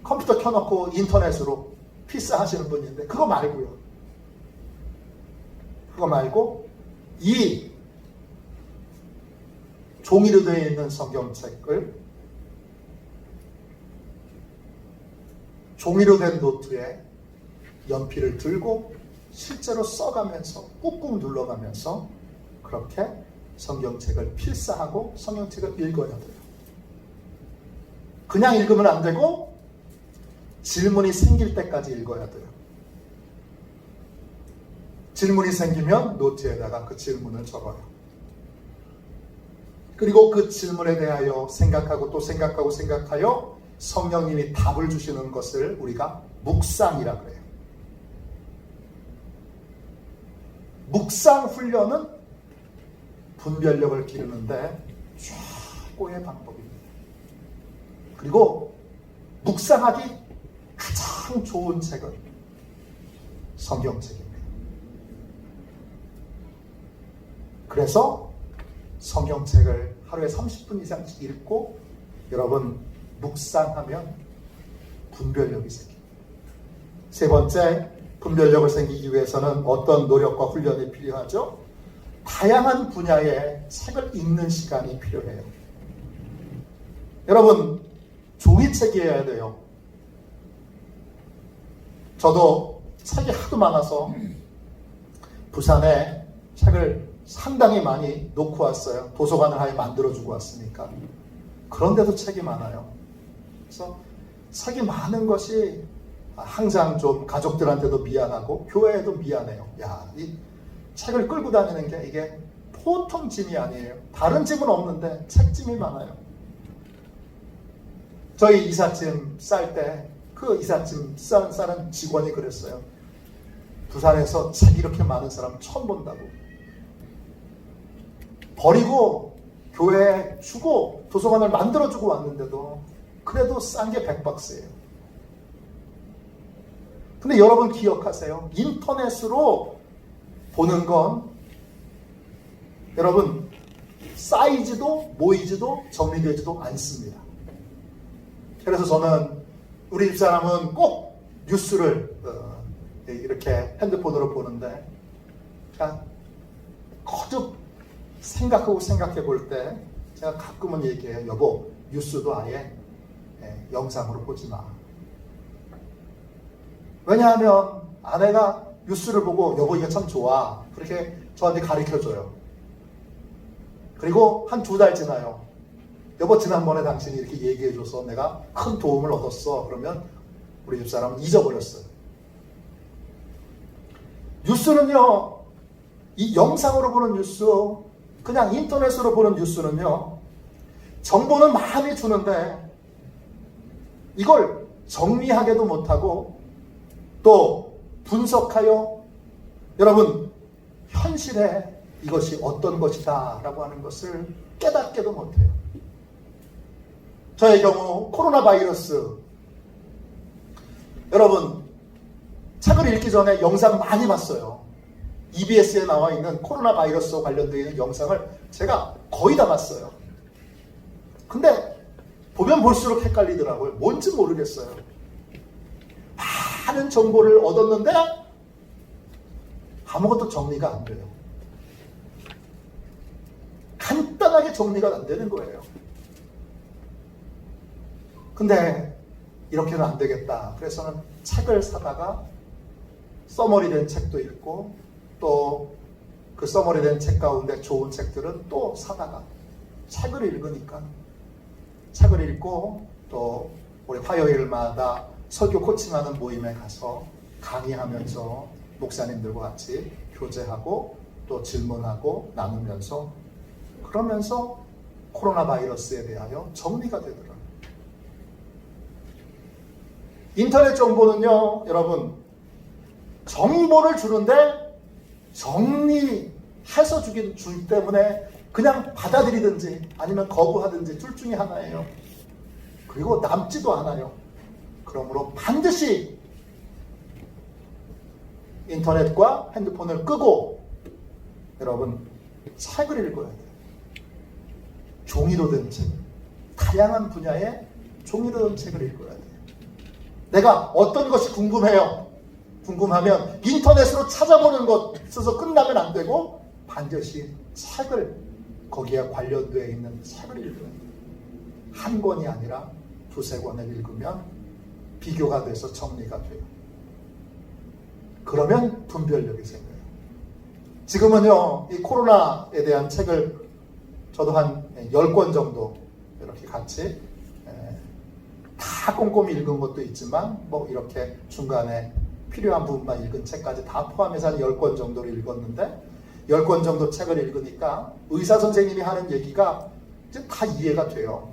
컴퓨터 켜놓고 인터넷으로 필사하시는 분인데 그거 말고 이 종이로 되어 있는 성경책을 종이로 된 노트에 연필을 들고 실제로 써가면서 꾹꾹 눌러가면서 그렇게 성경책을 필사하고 성경책을 읽어야 돼요. 그냥 읽으면 안 되고 질문이 생길 때까지 읽어야 돼요. 질문이 생기면 노트에다가 그 질문을 적어요. 그리고 그 질문에 대하여 생각하고 또 생각하여 성령님이 답을 주시는 것을 우리가 묵상이라 그래요. 묵상 훈련은 분별력을 기르는데 최고의 방법입니다. 그리고 묵상하기 가장 좋은 책은 성경책입니다. 그래서 성경책을 하루에 30분 이상씩 읽고 여러분 묵상하면 분별력이 생깁니다. 세 번째, 분별력을 생기기 위해서는 어떤 노력과 훈련이 필요하죠? 다양한 분야의 책을 읽는 시간이 필요해요. 여러분 종이책이어야 돼요. 저도 책이 하도 많아서 부산에 책을 상당히 많이 놓고 왔어요. 도서관을 아예 만들어주고 왔으니까. 그런데도 책이 많아요. 그래서 책이 많은 것이 항상 좀 가족들한테도 미안하고 교회에도 미안해요. 야, 이 책을 끌고 다니는 게 이게 보통 짐이 아니에요. 다른 짐은 없는데 책짐이 많아요. 저희 이삿짐 쌀 때 그 이삿짐 싸는 직원이 그랬어요. 부산에서 책 이렇게 많은 사람 처음 본다고. 버리고 교회에 주고 도서관을 만들어주고 왔는데도 그래도 싼 게 100박스예요. 근데 여러분 기억하세요. 인터넷으로 보는 건 여러분 쌓이지도 모이지도 정리되지도 않습니다. 그래서 저는 우리 집사람은 꼭 뉴스를 이렇게 핸드폰으로 보는데 제가 거듭 생각하고 생각해 볼 때 제가 가끔은 얘기해요. 여보, 뉴스도 아예 영상으로 보지 마. 왜냐하면 아내가 뉴스를 보고 여보 이게 참 좋아. 그렇게 저한테 가르쳐줘요. 그리고 한 2달 지나요. 여보 지난번에 당신이 이렇게 얘기해줘서 내가 큰 도움을 얻었어. 그러면 우리 집사람은 잊어버렸어요. 뉴스는요. 이 영상으로 보는 뉴스, 그냥 인터넷으로 보는 뉴스는요. 정보는 많이 주는데 이걸 정리하게도 못하고 또 분석하여 여러분 현실에 이것이 어떤 것이다 라고 하는 것을 깨닫게도 못해요. 저의 경우 코로나 바이러스, 여러분 책을 읽기 전에 영상 많이 봤어요. EBS에 나와 있는 코로나 바이러스와 관련되어 있는 영상을 제가 거의 다 봤어요. 근데 보면 볼수록 헷갈리더라고요. 뭔지 모르겠어요. 많은 정보를 얻었는데 아무것도 정리가 안 돼요. 간단하게 정리가 안 되는 거예요. 근데 이렇게는 안 되겠다. 그래서는 책을 사다가 써머리된 책도 읽고 또 그 써머리된 책 가운데 좋은 책들은 또 사다가 책을 읽으니까 책을 읽고 또 우리 화요일마다 설교 코칭하는 모임에 가서 강의하면서 목사님들과 같이 교제하고 또 질문하고 나누면서 그러면서 코로나 바이러스에 대하여 정리가 되더라고요. 인터넷 정보는요, 여러분, 정보를 주는데 정리해서 주기 때문에 그냥 받아들이든지 아니면 거부하든지 둘 중에 하나예요. 그리고 남지도 않아요. 그러므로 반드시 인터넷과 핸드폰을 끄고 여러분 책을 읽어야 돼요. 종이로 된 책, 다양한 분야의 종이로 된 책을 읽어야 돼요. 내가 어떤 것이 궁금해요. 궁금하면 인터넷으로 찾아보는 것에서 끝나면 안 되고 반드시 책을 거기에 관련되어 있는 책을 읽어야 돼요. 한 권이 아니라 2-3권을 읽으면 비교가 돼서 정리가 돼요. 그러면 분별력이 생겨요. 지금은요, 이 코로나에 대한 책을 저도 한 10권 정도 이렇게 같이 다 꼼꼼히 읽은 것도 있지만 뭐 이렇게 중간에 필요한 부분만 읽은 책까지 다 포함해서 한 10권 정도를 읽었는데 10권 정도 책을 읽으니까 의사 선생님이 하는 얘기가 이제 다 이해가 돼요.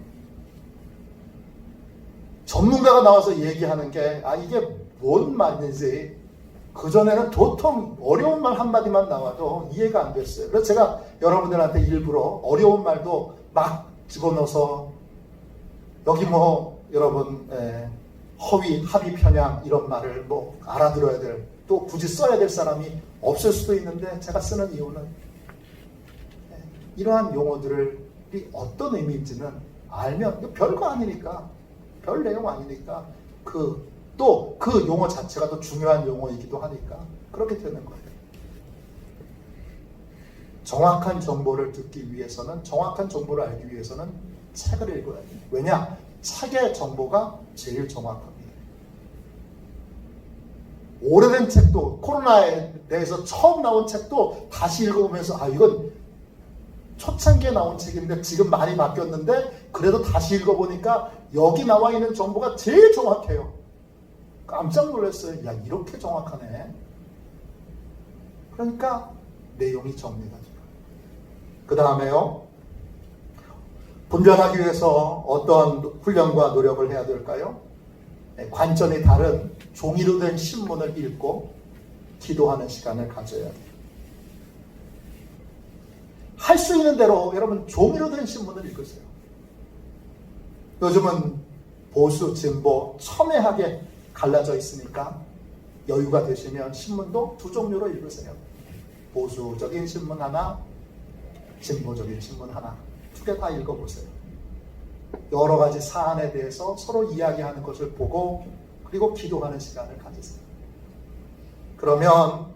전문가가 나와서 얘기하는 게 이게 뭔 말인지 그전에는 도통 어려운 말 한마디만 나와도 이해가 안 됐어요. 그래서 제가 여러분들한테 일부러 어려운 말도 막 집어넣어서 여기 뭐 여러분 허위, 합의, 편향 이런 말을 뭐 알아들어야 될, 또 굳이 써야 될 사람이 없을 수도 있는데 제가 쓰는 이유는 이러한 용어들이 어떤 의미인지는 알면 별거 아니니까, 별 내용 아니니까 또 그 용어 자체가 더 중요한 용어이기도 하니까 그렇게 되는 거예요. 정확한 정보를 듣기 위해서는, 정확한 정보를 알기 위해서는 책을 읽어야 돼요. 왜냐? 책의 정보가 제일 정확합니다. 오래된 책도, 코로나에 대해서 처음 나온 책도 다시 읽어보면서 이건 초창기에 나온 책인데 지금 많이 바뀌었는데 그래도 다시 읽어보니까 여기 나와 있는 정보가 제일 정확해요. 깜짝 놀랐어요. 야, 이렇게 정확하네. 그러니까 내용이 정리가 돼요. 그 다음에요, 분별하기 위해서 어떤 훈련과 노력을 해야 될까요? 관점이 다른 종이로 된 신문을 읽고 기도하는 시간을 가져야 돼요. 할 수 있는 대로 여러분 종이로 된 신문을 읽으세요. 요즘은 보수, 진보 첨예하게 갈라져 있으니까 여유가 되시면 신문도 두 종류로 읽으세요. 보수적인 신문 하나, 진보적인 신문 하나, 두 개 다 읽어보세요. 여러 가지 사안에 대해서 서로 이야기하는 것을 보고 그리고 기도하는 시간을 가지세요. 그러면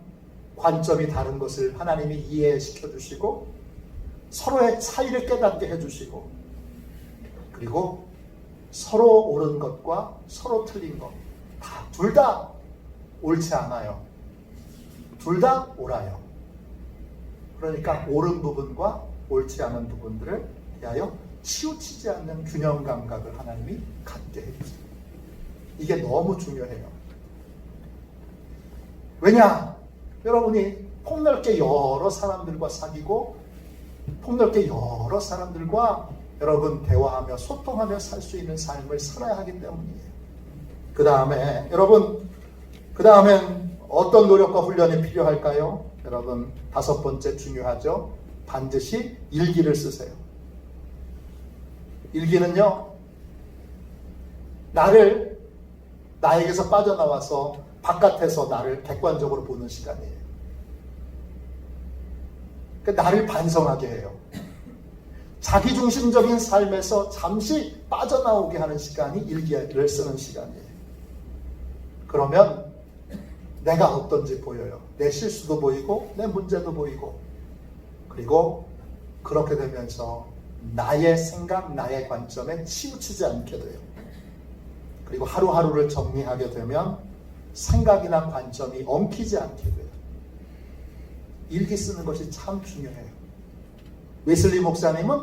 관점이 다른 것을 하나님이 이해시켜 주시고 서로의 차이를 깨닫게 해주시고 그리고 서로 옳은 것과 서로 틀린 것 둘 다 옳지 않아요. 둘 다 옳아요. 그러니까 옳은 부분과 옳지 않은 부분들을 대하여 치우치지 않는 균형 감각을 하나님이 갖게 해주세요. 이게 너무 중요해요. 왜냐? 여러분이 폭넓게 여러 사람들과 사귀고 폭넓게 여러 사람들과 여러분 대화하며 소통하며 살 수 있는 삶을 살아야 하기 때문이에요. 그 다음에 여러분 그 다음엔 어떤 노력과 훈련이 필요할까요? 여러분 5번째 중요하죠. 반드시 일기를 쓰세요. 일기는요 나에게서 빠져나와서 바깥에서 나를 객관적으로 보는 시간이에요. 그러니까 나를 반성하게 해요. 자기중심적인 삶에서 잠시 빠져나오게 하는 시간이 일기를 쓰는 시간이에요. 그러면 내가 어떤지 보여요. 내 실수도 보이고 내 문제도 보이고 그리고 그렇게 되면서 나의 생각, 나의 관점에 치우치지 않게 돼요. 그리고 하루하루를 정리하게 되면 생각이나 관점이 엉키지 않게 돼요. 일기 쓰는 것이 참 중요해요. 웨슬리 목사님은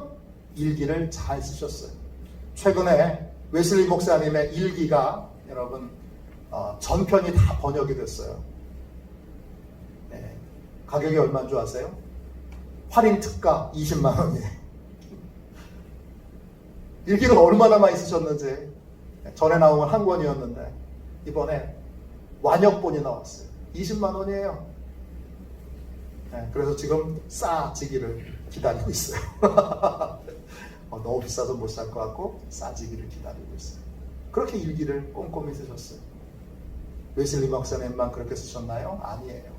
일기를 잘 쓰셨어요. 최근에 웨슬리 목사님의 일기가 여러분 전편이 다 번역이 됐어요. 네. 가격이 얼마인 줄 아세요? 할인 특가 20만 원이에요. 일기를 얼마나 많이 쓰셨는지. 전에 나온 건 한 권이었는데 이번에 완역본이 나왔어요. 20만 원이에요. 네, 그래서 지금 싸지기를 기다리고 있어요. 너무 비싸서 못 살 것 같고 싸지기를 기다리고 있어요. 그렇게 일기를 꼼꼼히 쓰셨어요. 웨슬리 목사님만 그렇게 쓰셨나요? 아니에요.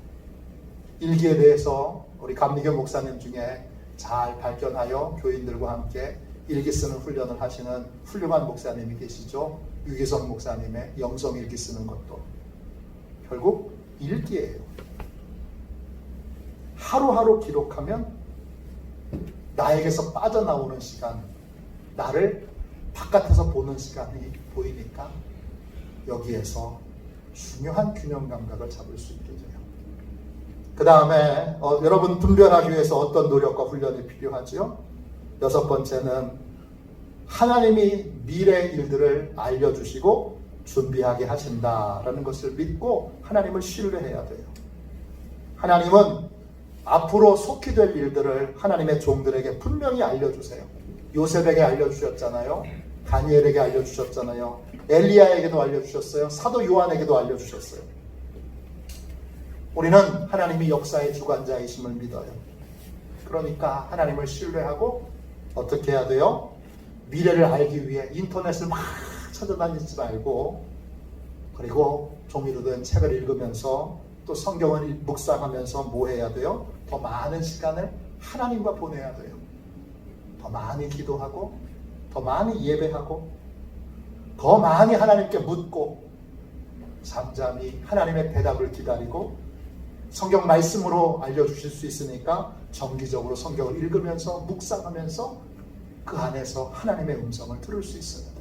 일기에 대해서 우리 감리교 목사님 중에 잘 발견하여 교인들과 함께 일기 쓰는 훈련을 하시는 훌륭한 목사님이 계시죠. 유기성 목사님의 영성 일기 쓰는 것도 결국 일기예요. 하루하루 기록하면 나에게서 빠져나오는 시간, 나를 바깥에서 보는 시간이 보이니까 여기에서 중요한 균형 감각을 잡을 수 있게 돼요. 그 다음에 여러분 분별하기 위해서 어떤 노력과 훈련이 필요하죠? 6번째는 하나님이 미래 일들을 알려주시고 준비하게 하신다라는 것을 믿고 하나님을 신뢰해야 돼요. 하나님은 앞으로 속히 될 일들을 하나님의 종들에게 분명히 알려주세요. 요셉에게 알려주셨잖아요. 다니엘에게 알려주셨잖아요. 엘리야에게도 알려주셨어요. 사도 요한에게도 알려주셨어요. 우리는 하나님이 역사의 주관자이심을 믿어요. 그러니까 하나님을 신뢰하고 어떻게 해야 돼요? 미래를 알기 위해 인터넷을 막 찾아다니지 말고 그리고 종이로 된 책을 읽으면서 또 성경을 묵상하면서 뭐 해야 돼요? 더 많은 시간을 하나님과 보내야 돼요. 더 많이 기도하고 더 많이 예배하고 더 많이 하나님께 묻고 잠잠히 하나님의 대답을 기다리고 성경 말씀으로 알려주실 수 있으니까 정기적으로 성경을 읽으면서 묵상하면서 그 안에서 하나님의 음성을 들을 수 있어야 돼요.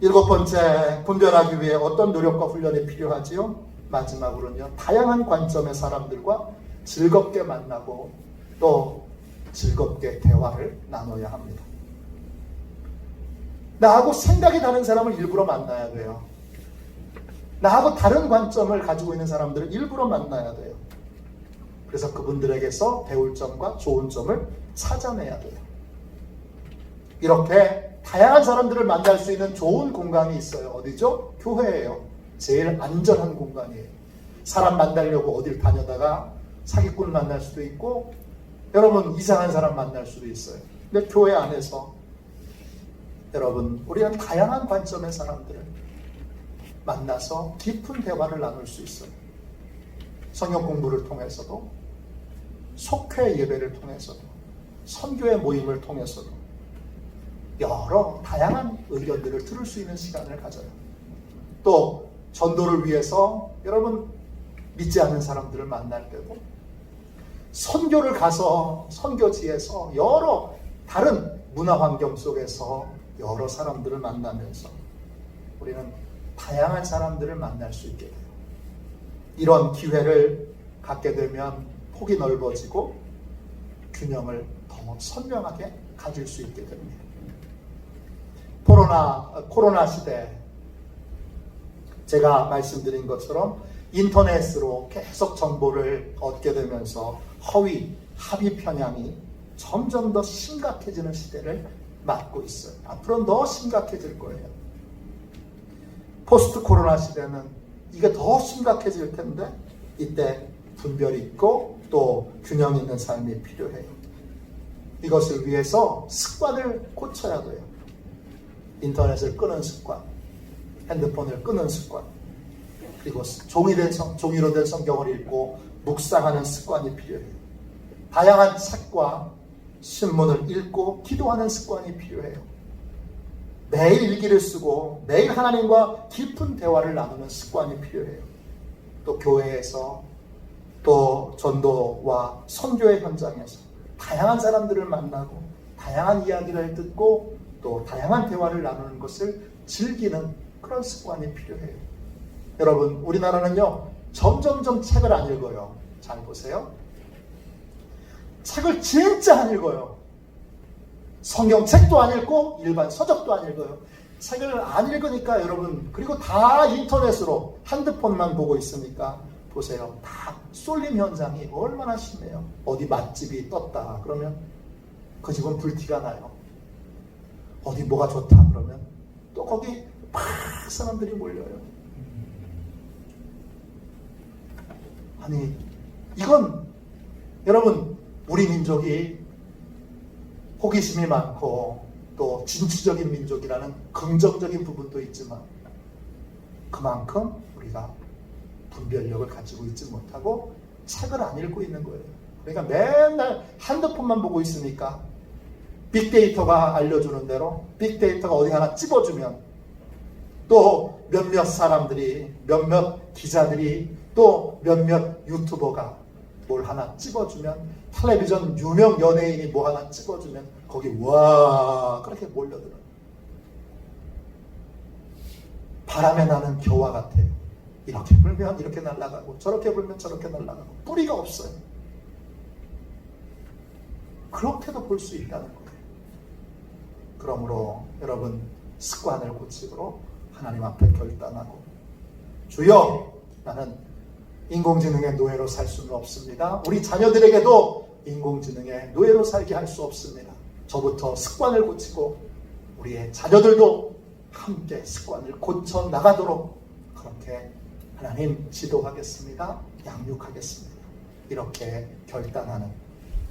7번째, 분별하기 위해 어떤 노력과 훈련이 필요하지요? 마지막으로는요, 다양한 관점의 사람들과 즐겁게 만나고 또 즐겁게 대화를 나눠야 합니다. 나하고 생각이 다른 사람을 일부러 만나야 돼요. 나하고 다른 관점을 가지고 있는 사람들을 일부러 만나야 돼요. 그래서 그분들에게서 배울 점과 좋은 점을 찾아내야 돼요. 이렇게 다양한 사람들을 만날 수 있는 좋은 공간이 있어요. 어디죠? 교회예요. 제일 안전한 공간이에요. 사람 만나려고 어딜 다녀다가 사기꾼 만날 수도 있고 여러분 이상한 사람 만날 수도 있어요. 근데 교회 안에서 여러분 우리는 다양한 관점의 사람들을 만나서 깊은 대화를 나눌 수 있어요. 성경 공부를 통해서도, 속회 예배를 통해서도, 선교의 모임을 통해서도 여러 다양한 의견들을 들을 수 있는 시간을 가져요. 또 전도를 위해서 여러분 믿지 않는 사람들을 만날 때도, 선교를 가서 선교지에서 여러 다른 문화 환경 속에서 여러 사람들을 만나면서 우리는 다양한 사람들을 만날 수 있게 돼요. 이런 기회를 갖게 되면 폭이 넓어지고 균형을 더 선명하게 가질 수 있게 됩니다. 코로나 시대, 제가 말씀드린 것처럼 인터넷으로 계속 정보를 얻게 되면서 허위, 합의 편향이 점점 더 심각해지는 시대를 맞고 있어요. 앞으로 더 심각해질 거예요. 포스트 코로나 시대는 이게 더 심각해질 텐데, 이때 분별 있고 또 균형 있는 삶이 필요해요. 이것을 위해서 습관을 고쳐야 돼요. 인터넷을 끄는 습관, 핸드폰을 끄는 습관, 그리고 종이로 된 성경을 읽고 묵상하는 습관이 필요해요. 다양한 책과 신문을 읽고 기도하는 습관이 필요해요. 매일 일기를 쓰고 매일 하나님과 깊은 대화를 나누는 습관이 필요해요. 또 교회에서, 또 전도와 선교의 현장에서 다양한 사람들을 만나고 다양한 이야기를 듣고 또 다양한 대화를 나누는 것을 즐기는 그런 습관이 필요해요. 여러분, 우리나라는요 점점점 책을 안 읽어요. 잘 보세요. 책을 진짜 안 읽어요. 성경책도 안 읽고 일반 서적도 안 읽어요. 책을 안 읽으니까 여러분, 그리고 다 인터넷으로 핸드폰만 보고 있으니까 보세요. 다 쏠림 현상이 얼마나 심해요. 어디 맛집이 떴다 그러면 그 집은 불티가 나요. 어디 뭐가 좋다 그러면 또 거기 막 사람들이 몰려요. 아니, 이건 여러분, 우리 민족이 호기심이 많고 또 진취적인 민족이라는 긍정적인 부분도 있지만, 그만큼 우리가 분별력을 가지고 있지 못하고 책을 안 읽고 있는 거예요. 그러니까 맨날 핸드폰만 보고 있으니까 빅데이터가 알려주는 대로, 빅데이터가 어디 하나 찝어주면, 또 몇몇 사람들이, 몇몇 기자들이, 또 몇몇 유튜버가 뭘 하나 찝어주면, 텔레비전 유명 연예인이 뭐 하나 찝어주면 거기 와 그렇게 몰려들어요. 바람에 나는 겨와 같아요. 이렇게 불면 이렇게 날아가고 저렇게 불면 저렇게 날아가고 뿌리가 없어요. 그렇게도 볼 수 있다는 거예요. 그러므로 여러분, 습관을 고치도록 하나님 앞에 결단하고, 주여, 나는 인공지능의 노예로 살 수는 없습니다. 우리 자녀들에게도 인공지능의 노예로 살게 할 수 없습니다. 저부터 습관을 고치고 우리의 자녀들도 함께 습관을 고쳐 나가도록 그렇게 하나님 지도하겠습니다. 양육하겠습니다. 이렇게 결단하는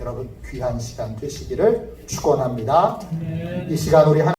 여러분 귀한 시간 되시기를 축원합니다. 이 시간 우리